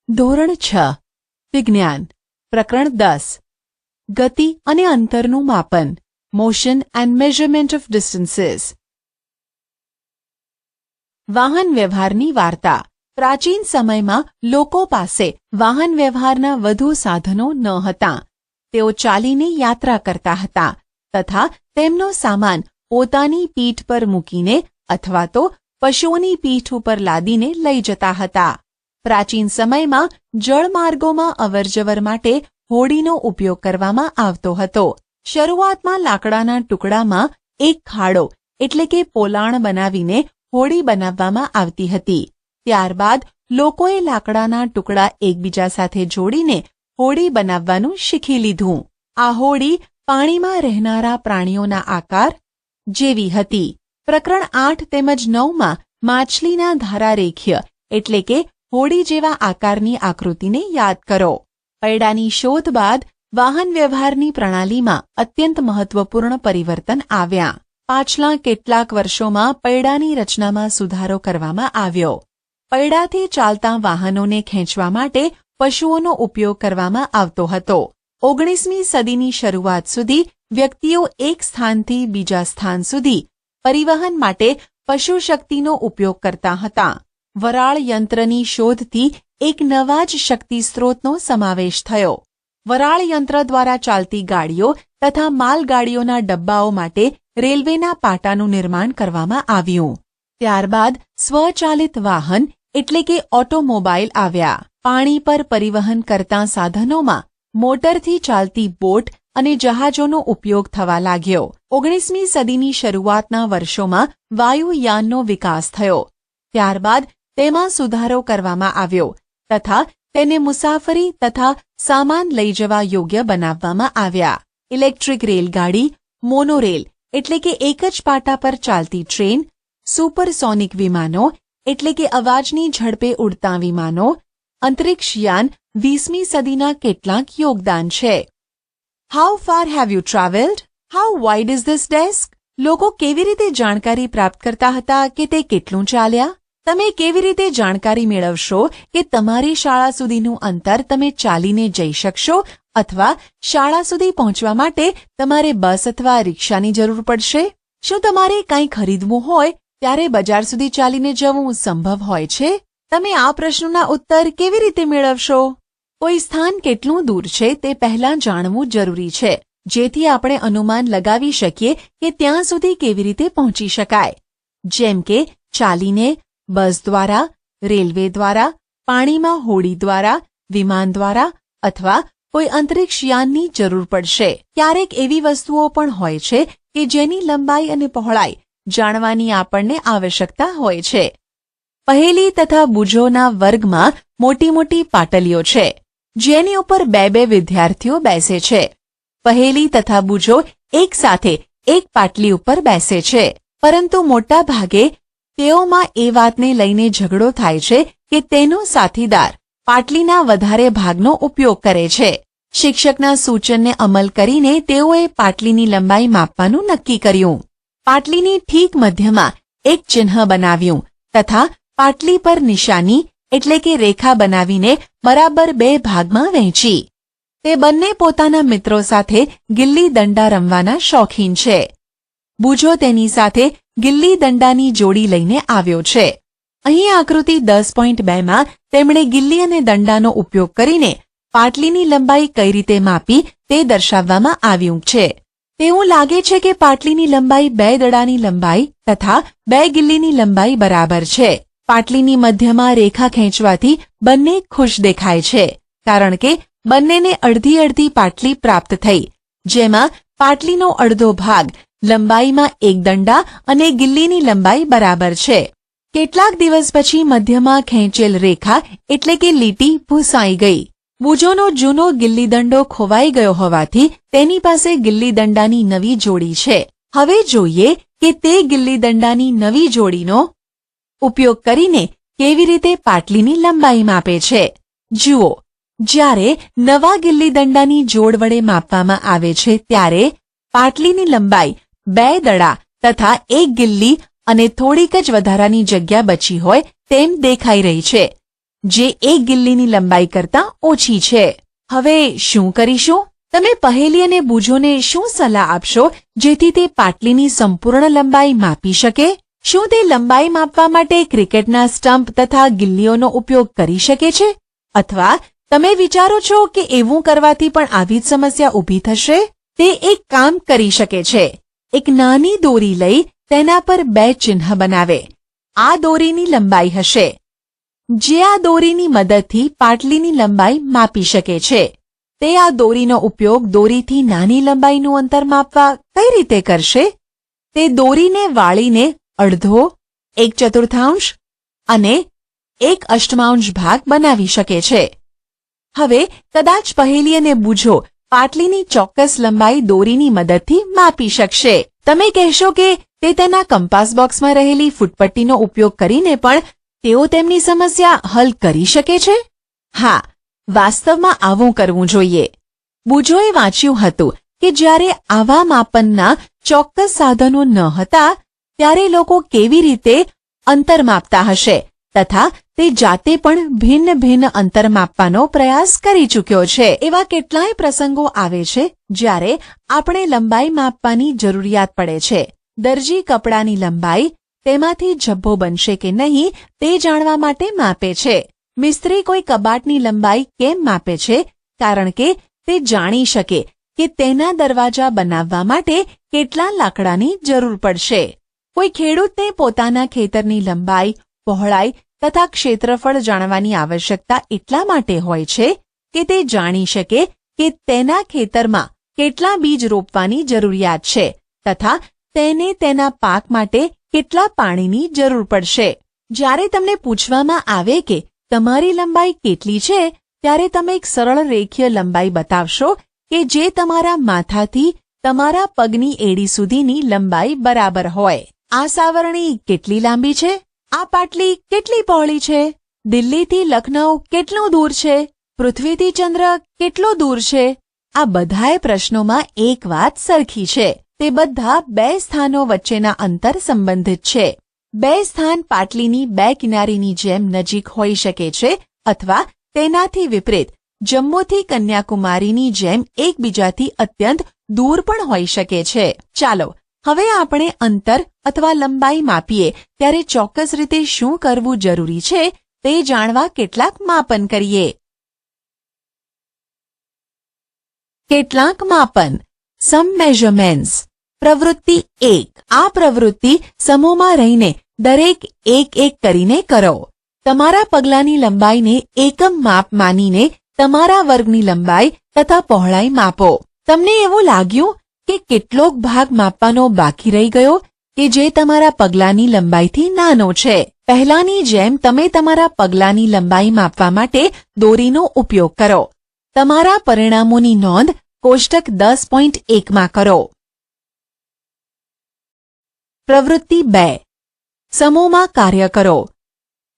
ધોરણ 6 વિજ્ઞાન પ્રકરણ 10 ગતિ અને અંતરનું માપન motion and measurement of distances. વાહન વ્યવહારની વાર્તા. પ્રાચીન સમયમાં લોકો પાસે વાહન વ્યવહારના વધુ સાધનો ન હતા. તેઓ ચાલીને યાત્રા કરતા હતા તથા તેમનો સામાન પોતાની પીઠ પર મૂકીને અથવા તો પશુઓની પીઠ ઉપર લાદીને લઈ જતા હતા. પ્રાચીન સમયમાં જળમાર્ગોમાં અવરજવર માટે હોડીનો ઉપયોગ કરવામાં આવતો હતો. શરૂઆતમાં લાકડાના ટુકડામાં એક ખાડો એટલે કે પોલાણ બનાવીને હોડી બનાવવામાં આવતી હતી. ત્યારબાદ લોકોએ લાકડાના ટુકડા એકબીજા સાથે જોડીને હોડી બનાવવાનું શીખી લીધું. આ હોડી પાણીમાં રહેનારા પ્રાણીઓના આકાર જેવી હતી. પ્રકરણ 8 તેમજ 9માં માછલીના ધારારેખ્ય એટલે કે હોડી જેવા આકારની આકૃતિને યાદ કરો. પૈડાની શોધ બાદ વાહન વ્યવહારની પ્રણાલીમાં અત્યંત મહત્વપૂર્ણ પરિવર્તન આવ્યા. પાછલા કેટલાક વર્ષોમાં પૈડાની રચનામાં સુધારો કરવામાં આવ્યો. પૈડાથી ચાલતા વાહનોને ખેંચવા માટે પશુઓનો ઉપયોગ કરવામાં આવતો હતો. 19મી સદીની શરૂઆત સુધી વ્યક્તિઓ એક સ્થાનથી બીજા સ્થાન સુધી પરિવહન માટે પશુશક્તિનો ઉપયોગ કરતા હતા. વરાળ યંત્રની શોધથી એક નવા જ શક્તિ સ્ત્રોતનો સમાવેશ થયો. વરાળ યંત્ર દ્વારા ચાલતી ગાડીઓ તથા માલગાડીઓના ડબ્બાઓ માટે રેલવેના પાટાનું નિર્માણ કરવામાં આવ્યું. ત્યારબાદ સ્વચાલિત વાહન એટલે કે ઓટોમોબાઈલ આવ્યા. પાણી પર પરિવહન કરતા સાધનોમાં મોટરથી ચાલતી બોટ અને જહાજોનો ઉપયોગ થવા લાગ્યો. 19મી સદીની શરૂઆતના વર્ષોમાં વાયુયાનનો વિકાસ થયો. ત્યારબાદ તેમાં સુધારો કરવામાં આવ્યો તથા તેને મુસાફરી તથા સામાન લઈ જવા યોગ્ય બનાવવામાં આવ્યા. ઇલેક્ટ્રિક રેલગાડી, મોનોરેલ એટલે કે એક જ પાટા પર ચાલતી ટ્રેન, સુપરસોનિક વિમાનો એટલે કે અવાજની ઝડપે ઉડતા વિમાનો, અંતરિક્ષયાન 20મી સદીના કેટલાક યોગદાન છે. How far have you travelled? How wide is this desk? લોકો કેવી રીતે જાણકારી પ્રાપ્ત કરતા હતા કે તે કેટલું ચાલ્યા? તમે કેવી રીતે જાણકારી મેળવશો કે તમારી શાળા સુધીનું અંતર તમે ચાલીને જઈ શકશો અથવા શાળા સુધી પહોંચવા માટે તમારે બસ અથવા રિક્ષાની જરૂર પડશે? શું તમારે કંઈ ખરીદવું હોય ત્યારે બજાર સુધી ચાલીને જવું સંભવ હોય છે? તમે આ પ્રશ્નોના ઉત્તર કેવી રીતે મેળવશો? કોઈ સ્થાન કેટલું દૂર છે તે પહેલાં જાણવું જરૂરી છે જેથી આપણે અનુમાન લગાવી શકીએ કે ત્યાં સુધી કેવી રીતે પહોંચી શકાય. જેમ કે ચાલીને, બસ દ્વારા, રેલવે દ્વારા, પાણીમાં હોડી દ્વારા, વિમાન દ્વારા અથવા કોઈ અંતરિક્ષયાનની જરૂર પડશે. ક્યારેક એવી વસ્તુઓ પણ હોય છે કે જેની લંબાઈ અને પહોળાઈ જાણવાની આપણને આવશ્યકતા હોય છે. પહેલી તથા બુજોના વર્ગમાં મોટી મોટી પાટલીઓ છે જેની ઉપર બે વિદ્યાર્થીઓ બેસે છે. પહેલી તથા બુજો એક સાથે એક પાટલી ઉપર બેસે છે પરંતુ મોટા ભાગે તેઓમાં એ વાતને લઈને ઝઘડો થાય છે કે તેનો સાથીદાર પાટલીના વધારે ભાગનો ઉપયોગ કરે છે. શિક્ષકના સૂચનને અમલ કરીને તેઓએ પાટલીની લંબાઈ માપવાનું નક્કી કર્યું. પાટલીની ઠીક મધ્યમાં એક ચિહ્ન બનાવ્યું તથા પાટલી પર નિશાની એટલે કે રેખા બનાવીને બરાબર 2 ભાગમાં વહેંચી. તે બંને પોતાના મિત્રો સાથે ગિલ્લી દંડા રમવાના શોખીન છે. બુજો તેની સાથે ગિલ્લી દંડાની જોડી લઈને આવ્યો છે. અહીં આકૃતિ 10.2માં તેમણે ગિલ્લી અને દંડાનો ઉપયોગ કરીને પાટલીની લંબાઈ કઈ રીતે માપી તે દર્શાવવામાં આવ્યું છે. તેવું લાગે છે કે પાટલીની લંબાઈ 2 દડાની લંબાઈ તથા 2 ગિલ્લીની લંબાઈ બરાબર છે. પાટલીની મધ્યમાં રેખા ખેંચવાથી બંને ખુશ દેખાય છે કારણ કે બંનેને અડધી અડધી પાટલી પ્રાપ્ત થઈ જેમાં પાટલીનો અડધો ભાગ લંબાઈમાં 1 દંડા અને ગિલ્લીની લંબાઈ બરાબર છે. કેટલાક દિવસ પછી મધ્યમાં ખેંચેલ રેખા એટલે કે લીટી ભૂસાઈ ગઈ. બુજોનો જૂનો ગિલ્લી દંડો ખોવાઈ ગયો હોવાથી તેની પાસે ગિલ્લી દંડાની નવી જોડી છે. હવે જોઈએ કે તે ગિલ્લી દંડાની નવી જોડીનો ઉપયોગ કરીને કેવી રીતે પાટલીની લંબાઈ માપે છે. જુઓ, જ્યારે નવા ગિલ્લી દંડાની જોડ વડે માપવામાં આવે છે ત્યારે પાટલીની લંબાઈ 2 દડા તથા 1 ગિલ્લી અને થોડીક જ વધારાની જગ્યા બચી હોય તેમ દેખાઈ રહી છે. જે એક ગિલ્લીની લંબાઈ કરતાં ઓછી છે. હવે શું કરીશું? તમે પહેલી અને બૂજોને શું સલાહ આપશો જેથી તે પાટલીની સંપૂર્ણ લંબાઈ માપી શકે? શું તે લંબાઈ માપવા માટે ક્રિકેટના સ્ટમ્પ તથા ગિલ્લીઓનો ઉપયોગ કરી શકે છે? અથવા તમે વિચારો છો કે એવું કરવાથી પણ આવી જ સમસ્યા ઊભી થશે? તે એક કામ કરી શકે છે. એક નાની દોરી લઈ તેના પર 2 ચિહ્ન બનાવે. આ દોરીની લંબાઈ હશે. જે આ દોરીની મદદથી પાટલીની લંબાઈ માપી શકે છે. તે આ દોરીનો ઉપયોગ દોરીથી નાની લંબાઈનું અંતર માપવા કઈ રીતે કરશે? તે દોરીને વાળીને અડધો, 1/4 અને 1/8 ભાગ બનાવી શકે છે. હવે કદાચ પહેલી અને બૂજો પાટલીની ચોક્કસ લંબાઈ દોરીની મદદથી માપી શકશે. તમે કહેશો કે તે તેના કંપાસ બોક્સમાં રહેલી ફૂટપટ્ટીનો ઉપયોગ કરીને પણ તેઓ તેમની સમસ્યા હલ કરી શકે છે? હા, વાસ્તવમાં આવું કરવું જોઈએ. બૂજોએ વાંચ્યું હતું કે જ્યારે આવા માપનના ચોક્કસ સાધનો ન હતા ત્યારે લોકો કેવી રીતે અંતર માપતા હશે તથા તે જાતે પણ ભિન્ન ભિન્ન અંતર માપવાનો પ્રયાસ કરી ચૂક્યો છે. એવા કેટલાય પ્રસંગો આવે છે જ્યારે આપણે લંબાઈ માપવાની જરૂરિયાત પડે છે. દરજી કપડાની લંબાઈ, તેમાંથી ઝભ્ભો બનશે કે નહીં તે જાણવા માટે માપે છે. મિસ્ત્રી કોઈ કબાટની લંબાઈ કેમ માપે છે? કારણ કે તે જાણી શકે કે તેના દરવાજા બનાવવા માટે કેટલા લાકડાની જરૂર પડશે. કોઈ ખેડૂતને પોતાના ખેતરની લંબાઈ, પહોળાઈ તથા ક્ષેત્રફળ જાણવાની આવશ્યકતા એટલા માટે હોય છે કે તે જાણી શકે કે તેના ખેતરમાં કેટલા બીજ રોપવાની જરૂરિયાત છે તથા તેને તેના પાક માટે કેટલા પાણીની જરૂર પડશે. જ્યારે તમને પૂછવામાં આવે કે તમારી લંબાઈ કેટલી છે ત્યારે તમે એક સરળ રેખીય લંબાઈ બતાવશો કે જે તમારા માથાથી તમારા પગની એડી સુધીની લંબાઈ બરાબર હોય. આ સાવરણી કેટલી લાંબી છે? આ પાટલી કેટલી પહોળી છે? દિલ્હીથી લખનઉ કેટલું દૂર છે? પૃથ્વીથી ચંદ્ર કેટલો દૂર છે? આ બધાય પ્રશ્નોમાં એક વાત સરખી છે. તે બધા 2 સ્થાનો વચ્ચેના અંતર સંબંધિત છે. 2 સ્થાન પાટલીની 2 કિનારીની જેમ નજીક હોઈ શકે છે અથવા તેનાથી વિપરીત જમ્મુથી કન્યાકુમારીની જેમ એકબીજાથી અત્યંત દૂર પણ હોઈ શકે છે. ચાલો હવે આપણે અંતર અથવા લંબાઈ માપીએ ત્યારે ચોક્કસ રીતે શું કરવું જરૂરી છે તે જાણવા કેટલાક માપન કરીએ. કેટલાક માપન. સમ મેઝરમેન્ટ્સ. પ્રવૃત્તિ 1. આ પ્રવૃત્તિ સમૂહમાં રહીને દરેક એક કરીને કરો. તમારા પગલાની લંબાઈને એકમ માપ માનીને તમારા વર્ગની લંબાઈ તથા પહોળાઈ માપો. તમને એવું લાગ્યું કે કેટલોક ભાગ માપવાનો બાકી રહી ગયો કે જે તમારા પગલાની લંબાઈથી નાનો છે? પહેલાની જેમ તમે તમારા પગલાની લંબાઈ માપવા માટે દોરીનો ઉપયોગ કરો. તમારા પરિણામોની નોંધ કોષ્ટક 10.1 કરો. પ્રવૃત્તિ 2. સમૂહમાં કાર્ય કરો.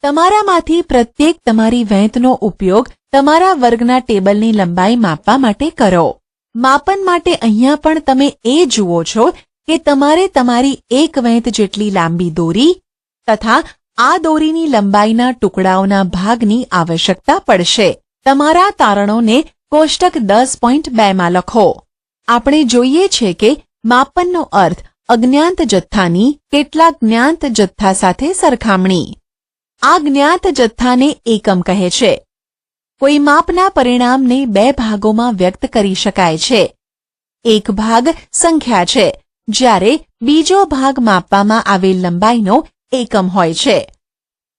તમારામાંથી પ્રત્યેક તમારી વેંતનો ઉપયોગ તમારા વર્ગના ટેબલની લંબાઈ માપવા માટે કરો. માપન માટે અહીંયા પણ તમે એ જુઓ છો કે તમારે તમારી એક વેંત જેટલી લાંબી દોરી તથા આ દોરીની લંબાઈના ટુકડાઓના ભાગની આવશ્યકતા પડશે. તમારા તારણોને કોષ્ટક 10.2 લખો. આપણે જોઈએ છે કે માપનનો અર્થ અજ્ઞાત જથ્થાની કેટલાક જ્ઞાત જથ્થા સાથે સરખામણી. આ જ્ઞાત જથ્થાને એકમ કહે છે. કોઈ માપના પરિણામને 2 ભાગોમાં વ્યક્ત કરી શકાય છે. એક ભાગ સંખ્યા છે જ્યારે બીજો ભાગ માપવામાં આવેલ લંબાઈનો એકમ હોય છે.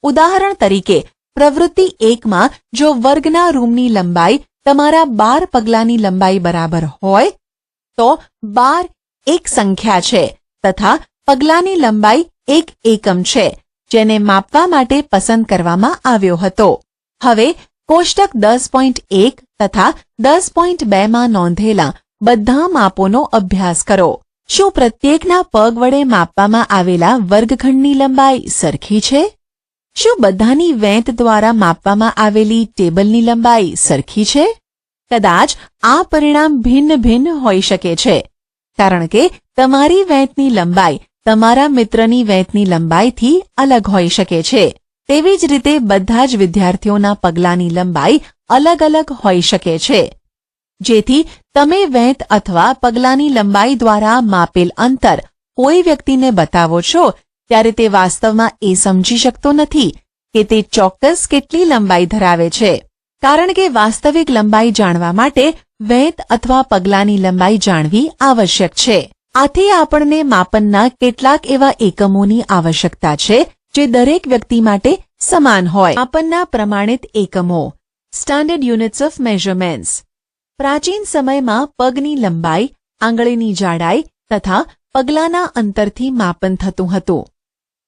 ઉદાહરણ તરીકે પ્રવૃત્તિ 1માં જો વર્ગના રૂમની લંબાઈ તમારા 12 પગલાની લંબાઈ બરાબર હોય તો 12 એક સંખ્યા છે તથા પગલાની લંબાઈ એક એકમ છે જેને માપવા માટે પસંદ કરવામાં આવ્યો હતો. હવે કોષ્ટક 10.1 તથા 10.2માં નોંધેલા બધા માપોનો અભ્યાસ કરો. શું પ્રત્યેકના પગ વડે માપવામાં આવેલા વર્ગખંડની લંબાઈ સરખી છે? શું બધાની વેંત દ્વારા માપવામાં આવેલી ટેબલની લંબાઈ સરખી છે? કદાચ આ પરિણામ ભિન્ન ભિન્ન હોઈ શકે છે કારણ કે તમારી વેંતની લંબાઈ તમારા મિત્રની વેંતની લંબાઈથી અલગ હોઈ શકે છે. તેવી જ રીતે બધા જ વિદ્યાર્થીઓના પગલાંની લંબાઈ અલગ અલગ હોઈ શકે છે. જેથી તમે વેંત અથવા પગલાંની લંબાઈ દ્વારા માપેલ અંતર કોઈ વ્યક્તિને બતાવો છો ત્યારે તે વાસ્તવમાં એ સમજી શકતો નથી કે તે ચોક્કસ કેટલી લંબાઈ ધરાવે છે, કારણ કે વાસ્તવિક લંબાઈ જાણવા માટે વેંત અથવા પગલાંની લંબાઈ જાણવી આવશ્યક છે. આથી આપણને માપનના કેટલાક એવા એકમોની આવશ્યકતા છે જે દરેક વ્યક્તિ માટે સમાન હોય. માપનના પ્રમાણિત એકમો, સ્ટાન્ડર્ડ યુનિટ્સ ઓફ મેઝરમેન્ટ્સ. પ્રાચીન સમયમાં પગની લંબાઈ, આંગળીની જાડાઈ તથા પગલાંના અંતરથી માપન થતું હતું.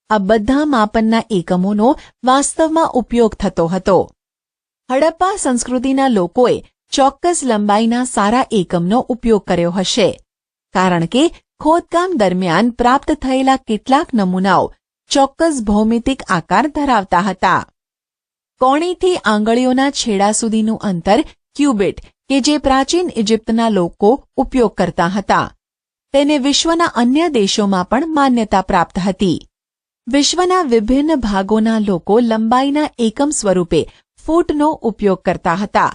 આ બધા માપનના એકમોનો વાસ્તવમાં ઉપયોગ થતો હતો. હડપ્પા સંસ્કૃતિના લોકોએ ચોક્કસ લંબાઈના સારા એકમનો ઉપયોગ કર્યો હશે, કારણ કે ખોદકામ દરમિયાન પ્રાપ્ત થયેલા કેટલાક નમૂનાઓ ચોક્કસ ભૌમિતિક આકાર ધરાવતા હતા. કોણીથી આંગળીઓના છેડા સુધીનું અંતર ક્યુબિટ કે જે પ્રાચીન ઇજિપ્તના લોકો ઉપયોગ કરતા હતા, તેને વિશ્વના અન્ય દેશોમાં પણ માન્યતા પ્રાપ્ત હતી. વિશ્વના વિભિન્ન ભાગોના લોકો લંબાઈના એકમ સ્વરૂપે ફૂટનો ઉપયોગ કરતા હતા.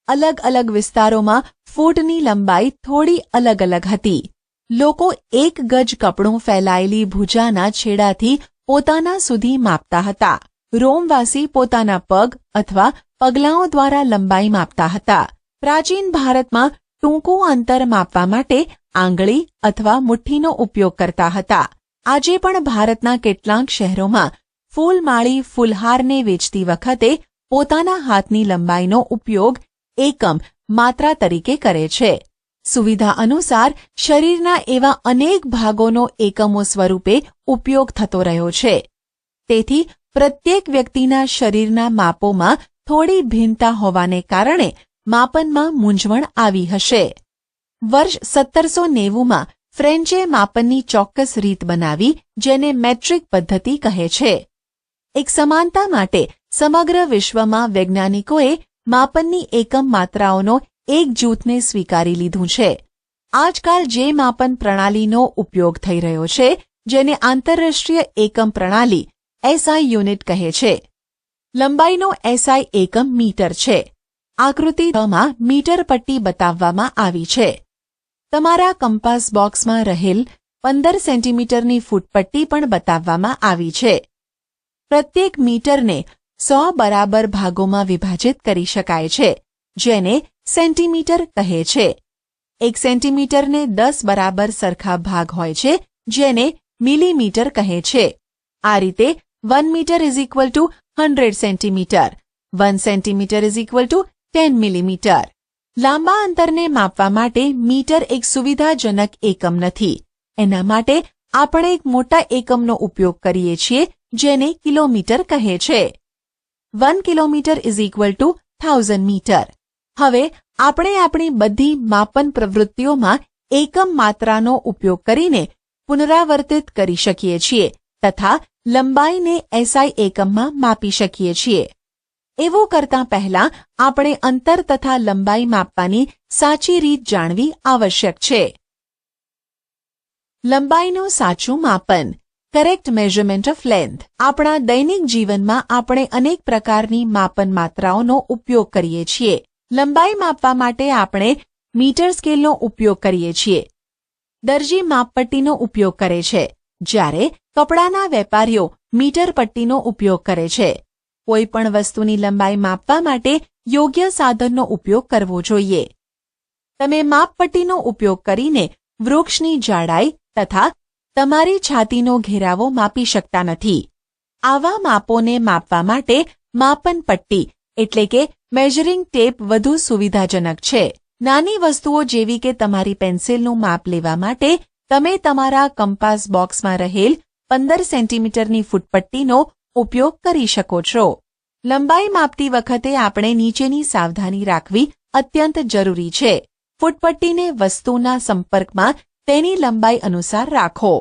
અલગ અલગ વિસ્તારોમાં ફૂટની લંબાઈ થોડી અલગ અલગ હતી. લોકો 1 ગજ કપડું ફેલાયેલી ભુજાના છેડાથી પોતાના સુધી માપતા હતા. રોમવાસી પોતાના પગ અથવા પગલાંઓ દ્વારા લંબાઈ માપતા હતા. પ્રાચીન ભારતમાં ટૂંકું અંતર માપવા માટે આંગળી અથવા મુઠ્ઠીનો ઉપયોગ કરતા હતા. આજે પણ ભારતના કેટલાક શહેરોમાં ફૂલમાળી ફૂલહારને વેચતી વખતે પોતાના હાથની લંબાઈનો ઉપયોગ એકમ માત્રા તરીકે કરે છે. સુવિધા અનુસાર શરીરના એવા અનેક ભાગોનો એકમો સ્વરૂપે ઉપયોગ થતો રહ્યો છે. તેથી પ્રત્યેક વ્યક્તિના શરીરના માપોમાં થોડી ભિન્નતા હોવાને કારણે માપનમાં મૂંઝવણ આવી હશે. વર્ષ 1790માં ફ્રેન્ચે માપનની ચોક્કસ રીત બનાવી, જેને મેટ્રિક પદ્ધતિ કહે છે. એક સમાનતા માટે સમગ્ર વિશ્વમાં વૈજ્ઞાનિકોએ માપનની એકમ માત્રાઓનો એક જૂથને સ્વીકારી લીધું છે. આજકાલ જે માપન પ્રણાલીનો ઉપયોગ થઈ રહ્યો છે, જેને આંતરરાષ્ટ્રીય એકમ પ્રણાલી એસઆઈ યુનિટ કહે છે. લંબાઈનો એસઆઈ એકમ મીટર છે. આકૃતિ 6 માં મીટર પટ્ટી બતાવવામાં આવી છે. તમારા કંપાસ બોક્સમાં રહેલ 15 સેન્ટીમીટરની ફૂટપટ્ટી પણ બતાવવામાં આવી છે. પ્રત્યેક મીટરને 100 બરાબર ભાગોમાં વિભાજિત કરી શકાય છે, જેને સેન્ટીમીટર કહે છે. 1 સેન્ટીમીટરને 10 બરાબર સરખા ભાગ હોય છે, જેને મિલીમીટર કહે છે. આ રીતે 1 metre is equal to 100 centimetre, 1 centimetre is equal to 10 millimetre. લાંબા અંતરને માપવા માટે મીટર એક સુવિધાજનક એકમ નથી. એના માટે આપણે એક મોટા એકમનો ઉપયોગ કરીએ છીએ, જેને કિલોમીટર કહે છે. 1 kilometre is equal to 1000 metre. હવે આપણે આપણી બધી માપન પ્રવૃત્તિઓમાં એકમ માત્રાનો ઉપયોગ કરીને પુનરાવર્તિત કરી શકીએ છીએ તથા લંબાઈને એસઆઈ એકમમાં માપી શકીએ છીએ. એવું કરતા પહેલા આપણે અંતર તથા લંબાઈ માપવાની સાચી રીત જાણવી આવશ્યક છે. લંબાઈનું સાચું માપન, કરેક્ટ મેઝરમેન્ટ ઓફ લેન્થ. આપણા દૈનિક જીવનમાં આપણે અનેક પ્રકારની માપન માત્રાઓનો ઉપયોગ કરીએ છીએ. લંબાઈ માપવા માટે આપણે મીટર સ્કેલનો ઉપયોગ કરીએ છીએ. દરજી માપપટ્ટીનો ઉપયોગ કરે છે, જ્યારે કપડાના વેપારીઓ મીટર પટ્ટીનો ઉપયોગ કરે છે. કોઈ પણ વસ્તુની લંબાઈ માપવા માટે યોગ્ય સાધનનો ઉપયોગ કરવો જોઈએ. તમે માપપટ્ટીનો ઉપયોગ કરીને વૃક્ષની જાડાઈ તથા તમારી છાતીનો ઘેરાવો માપી શકતા નથી. આવા માપોને માપવા માટે માપન પટ્ટી એટલે કે મેઝરિંગ ટેપ વધુ સુવિધાજનક છે. નાની વસ્તુઓ જેવી કે તમારી પેન્સિલનું માપ લેવા માટે તમે તમારા કંપાસ બોક્સમાં રહેલ 15 સેન્ટીમીટરની ફૂટપટ્ટીનો ઉપયોગ કરી શકો છો. લંબાઈ માપતી વખતે આપણે નીચેની સાવધાની રાખવી અત્યંત જરૂરી છે. ફૂટપટ્ટીને વસ્તુના સંપર્કમાં તેની લંબાઈ અનુસાર રાખો.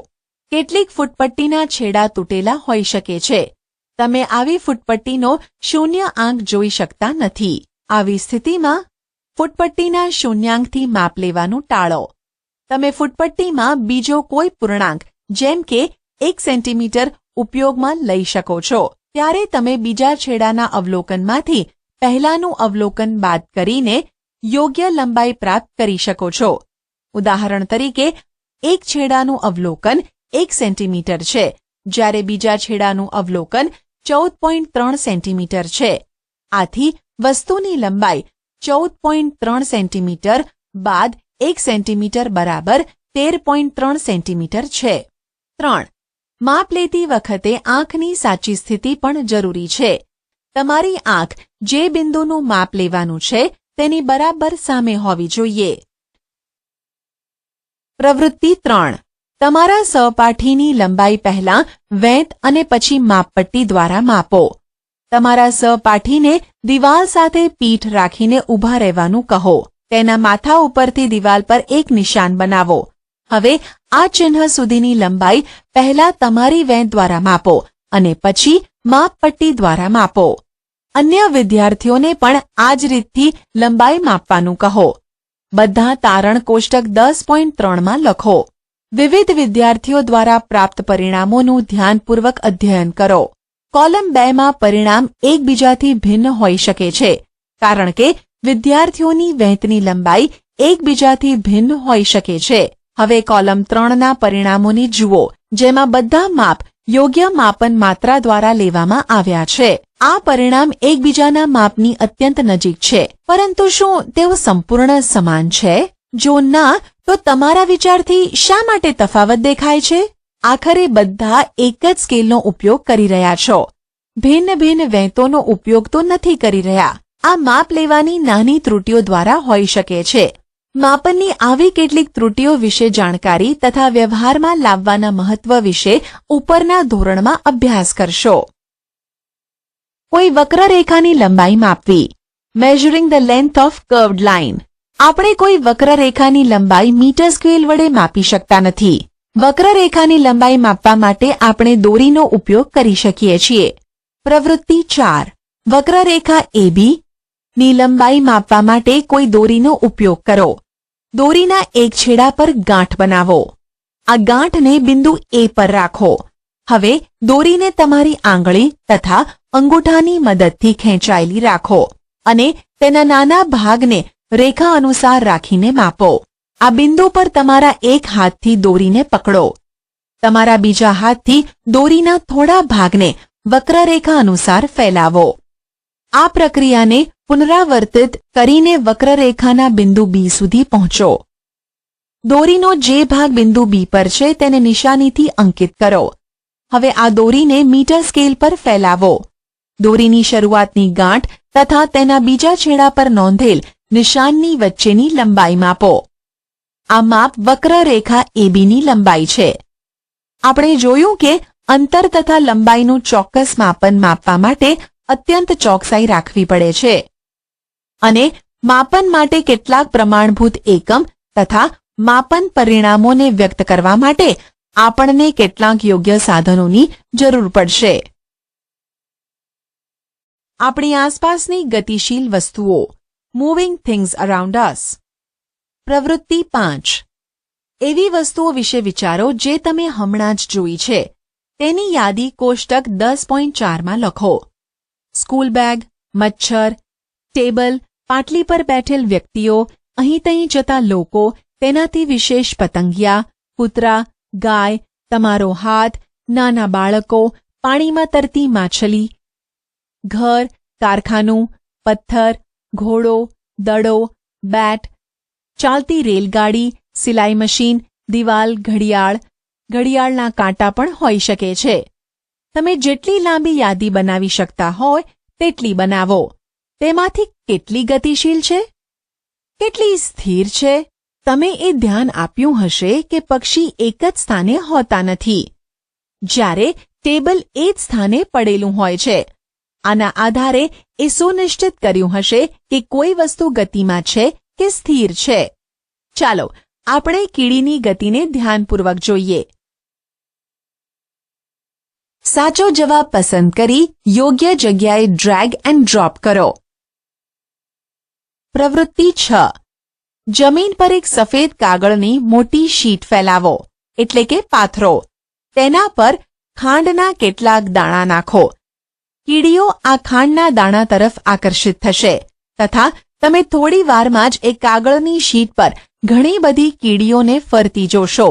કેટલીક ફૂટપટ્ટીના છેડા તૂટેલા હોઈ શકે છે. તમે આવી ફૂટપટ્ટીનો શૂન્ય આંક જોઈ શકતા નથી. આવી સ્થિતિમાં ફૂટપટ્ટીના શૂન્યાંકથી માપ લેવાનું ટાળો. તમે ફૂટપટ્ટીમાં બીજો કોઈ પૂર્ણાંક જેમ કે 1 સેન્ટીમીટર ઉપયોગમાં લઈ શકો છો. ત્યારે તમે બીજા છેડાના અવલોકનમાંથી પહેલાનું અવલોકન બાદ કરીને યોગ્ય લંબાઈ પ્રાપ્ત કરી શકો છો. ઉદાહરણ તરીકે, એક છેડાનું અવલોકન 1 સેન્ટીમીટર છે, જ્યારે બીજા છેડાનું અવલોકન 14.3 સેન્ટીમીટર છે. આથી વસ્તુની લંબાઈ 14.3 સેન્ટીમીટર બાદ 1 સેન્ટીમીટર બરાબર 13.3 સેન્ટીમીટર છે. 3. માપ લેતી વખતે આંખની સાચી સ્થિતિ પણ જરૂરી છે. તમારી આંખ જે બિંદુનું માપ લેવાનું છે તેની બરાબર સામે હોવી જોઈએ. પ્રવૃત્તિ 3. તમારા સહપાઠીની લંબાઈ પહેલા વેંત અને પછી માપપટ્ટી દ્વારા માપો. તમારા સહપાઠીને દિવાલ સાથે પીઠ રાખીને ઊભા રહેવાનું કહો. તેના માથા ઉપરથી દિવાલ પર એક નિશાન બનાવો. હવે આ ચિહ્ન સુધીની લંબાઈ પહેલા તમારી વેંત દ્વારા માપો અને પછી માપપટ્ટી દ્વારા માપો. અન્ય વિદ્યાર્થીઓને પણ આ જ રીતથી લંબાઈ માપવાનું કહો. બધા તારણ કોષ્ટક 10.3 માં લખો. વિવિધ વિદ્યાર્થીઓ દ્વારા પ્રાપ્ત પરિણામોનું ધ્યાનપૂર્વક અધ્યયન કરો. કોલમ 2 માં પરિણામ એકબીજાથી ભિન્ન હોઈ શકે છે, કારણ કે વિદ્યાર્થીઓની વેંતની લંબાઈ એકબીજાથી ભિન્ન હોઈ શકે છે. હવે કોલમ 3 ના પરિણામોને જુઓ, જેમાં બધા માપ યોગ્ય માપન માત્રા દ્વારા લેવામાં આવ્યા છે. આ પરિણામ એકબીજાના માપની અત્યંત નજીક છે, પરંતુ શું તેઓ સંપૂર્ણ સમાન છે? જો ના, તો તમારા વિચારથી શા માટે તફાવત દેખાય છે? આખરે બધા એક જ સ્કેલનો ઉપયોગ કરી રહ્યા છો. ભિન્ન ભિન્ન વેંતોનો ઉપયોગ તો નથી કરી રહ્યા. આ માપ લેવાની નાની ત્રુટીઓ દ્વારા હોઈ શકે છે. માપનની આવી કેટલીક ત્રુટીઓ વિશે જાણકારી તથા વ્યવહારમાં લાવવાના મહત્વ વિશે ઉપરના ધોરણમાં અભ્યાસ કરશો. કોઈ વક્રરેખાની લંબાઈ માપવી. Measuring the length of curved line. આપણે કોઈ વક્રરેખાની લંબાઈ મીટર સ્કેલ વડે માપી શકતા નથી. વક્રરેખાની લંબાઈ માપવા માટે આપણે દોરીનો ઉપયોગ કરી શકીએ છીએ. પ્રવૃત્તિ 4. વક્રરેખા AB ની લંબાઈ માપવા માટે કોઈ દોરીનો ઉપયોગ કરો. દોરીના એક છેડા પર ગાંઠ બનાવો. આ ગાંઠને બિંદુ A પર રાખો. હવે દોરીને તમારી આંગળી તથા અંગૂઠાની મદદથી ખેંચાયેલી રાખો અને તેના નાના ભાગને રેખા અનુસાર રાખીને માપો. આ બિંદુ પર તમારા એક હાથથી દોરીને પકડો. તમારા બીજા હાથથી દોરીના થોડા ભાગને વક્રરેખા અનુસાર ફેલાવો. આ પ્રક્રિયાને પુનરાવર્તિત કરીને વક્રરેખાના બિંદુ B સુધી પહોંચો. દોરીનો જે ભાગ બિંદુ B પર છે તેને નિશાનીથી અંકિત કરો. હવે આ દોરીને મીટર સ્કેલ પર ફેલાવો. દોરીની શરૂઆતની ગાંઠ તથા તેના બીજા છેડા પર નોંધેલ નિશાનની વચ્ચેની લંબાઈ માપો. આ માપ વક્રરેખા ABની લંબાઈ છે. આપણે જોયું કે અંતર તથા લંબાઈનું ચોક્કસ માપન માપવા માટે અત્યંત ચોકસાઈ રાખવી પડે છે અને માપન માટે કેટલાક પ્રમાણભૂત એકમ તથા માપન પરિણામોને વ્યક્ત કરવા માટે આપણને કેટલાક યોગ્ય સાધનોની જરૂર પડશે. આપણી આસપાસની ગતિશીલ વસ્તુઓ. મૂવિંગ થિંગ્સ અરાઉન્ડ અસ. પ્રવૃત્તિ 5. એવી વસ્તુઓ વિશે વિચારો જે તમે હમણાં જ જોઈ છે. તેની યાદી કોષ્ટક 10.4 માં લખો. સ્કૂલ બેગ, મચ્છર, ટેબલ, પાટલી પર બેઠેલ વ્યક્તિઓ, અહીં તહીં જતા લોકો, તેનાથી વિશેષ પતંગિયા, કૂતરા, ગાય, તમારો હાથ, નાના બાળકો, પાણીમાં તરતી માછલી, ઘર, કારખાનું, પથ્થર, ઘોડો, દડો, બેટ, ચાલતી રેલગાડી, સિલાઈ મશીન, દિવાલ, ઘડિયાળ, ઘડિયાળના કાંટા પણ હોઈ શકે છે. તમે જેટલી લાંબી યાદી બનાવી શકતા હોય તેટલી બનાવો. તેમાંથી કેટલી ગતિશીલ છે? કેટલી સ્થિર છે? તમે એ ધ્યાન આપ્યું હશે કે પક્ષી એક જ સ્થાને હોતા નથી, જ્યારે ટેબલ એ જ સ્થાને પડેલું હોય છે. આના આધારે એ સુનિશ્ચિત કર્યું હશે કે કોઈ વસ્તુ ગતિમાં છે કે સ્થિર છે. ચાલો આપણે કીડીની ગતિને ધ્યાનપૂર્વક જોઈએ. સાચો જવાબ પસંદ કરી યોગ્ય જગ્યાએ ડ્રેગ એન્ડ ડ્રોપ કરો. પ્રવૃત્તિ 6. જમીન પર એક સફેદ કાગળની મોટી શીટ ફેલાવો, એટલે કે પાથરો. તેના પર ખાંડના કેટલાક દાણા નાખો. કીડીઓ આ ખાંડના દાણા તરફ આકર્ષિત થશે તથા તમે થોડી વારમાં જ એ કાગળની શીટ પર ઘણી બધી કીડીઓને ફરતી જોશો.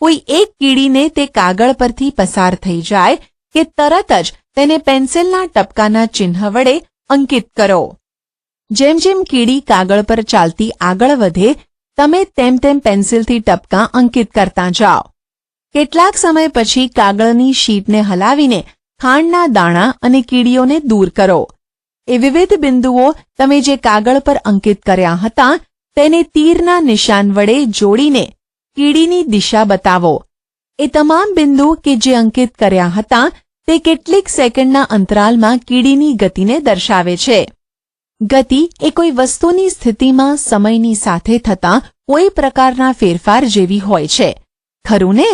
કોઈ એક કીડીને તે કાગળ પરથી પસાર થઈ જાય કે તરત જ તેને પેન્સિલના ટપકાના ચિહ્ન વડે અંકિત કરો. જેમ જેમ કીડી કાગળ પર ચાલતી આગળ વધે તમે તેમ તેમ પેન્સિલથી ટપકા અંકિત કરતા જાઓ. કેટલાક સમય પછી કાગળની શીટને હલાવીને ખાંડના દાણા અને કીડીઓને દૂર કરો. એ વિવિધ બિંદુઓ તમે જે કાગળ પર અંકિત કર્યા હતા તેને તીરના નિશાન વડે જોડીને કીડીની દિશા બતાવો. એ તમામ બિંદુ કે જે અંકિત કર્યા હતા તે કેટલીક સેકન્ડના અંતરાલમાં કીડીની ગતિને દર્શાવે છે. ગતિ એ કોઈ વસ્તુની સ્થિતિમાં સમયની સાથે થતા કોઈ પ્રકારના ફેરફાર જેવી હોય છે, ખરું ને?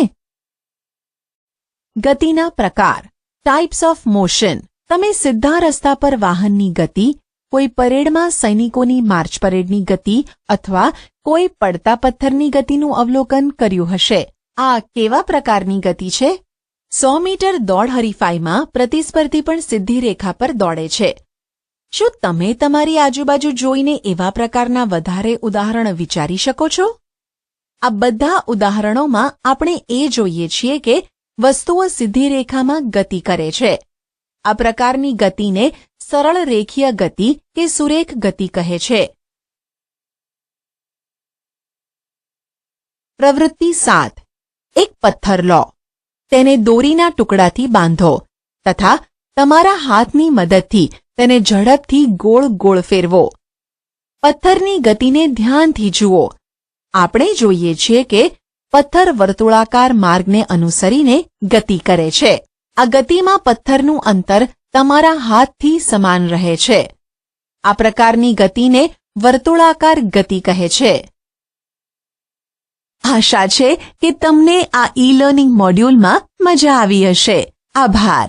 ગતિના પ્રકાર, ટાઇપ્સ ઓફ મોશન. તમે સીધા રસ્તા પર વાહનની ગતિ, કોઈ પરેડમાં સૈનિકોની માર્ચ પરેડની ગતિ અથવા કોઈ પડતા પથ્થરની ગતિનું અવલોકન કર્યું હશે. આ કેવા પ્રકારની ગતિ છે? 100 મીટર દોડ હરીફાઈમાં પ્રતિસ્પર્ધી પણ સીધી રેખા પર દોડે છે. શું તમે તમારી આજુબાજુ જોઈને એવા પ્રકારના વધારે ઉદાહરણ વિચારી શકો છો? આ બધા ઉદાહરણોમાં આપણે એ જોઈએ છીએ કે વસ્તુઓ સીધી રેખામાં ગતિ કરે છે. આ પ્રકારની ગતિને સરળ રેખીય ગતિ કે સુરેખ ગતિ કહે છે. પ્રવૃત્તિ 7. એક પથ્થર લો, તેને દોરીના ટુકડાથી બાંધો તથા તમારા હાથની મદદથી તેને ઝડપથી ગોળ ગોળ ફેરવો. પથ્થરની ગતિને ધ્યાનથી જુઓ. આપણે જોઈએ છીએ કે પથ્થર વર્તુળાકાર માર્ગને અનુસરીને ગતિ કરે છે. આ ગતિમાં પથ્થરનું અંતર તમારા હાથથી સમાન રહે છે. આ પ્રકારની ગતિને વર્તુળાકાર ગતિ કહે છે. આશા છે કે તમને આ ઈ લર્નિંગ મોડ્યુલમાં મજા આવી હશે. આભાર.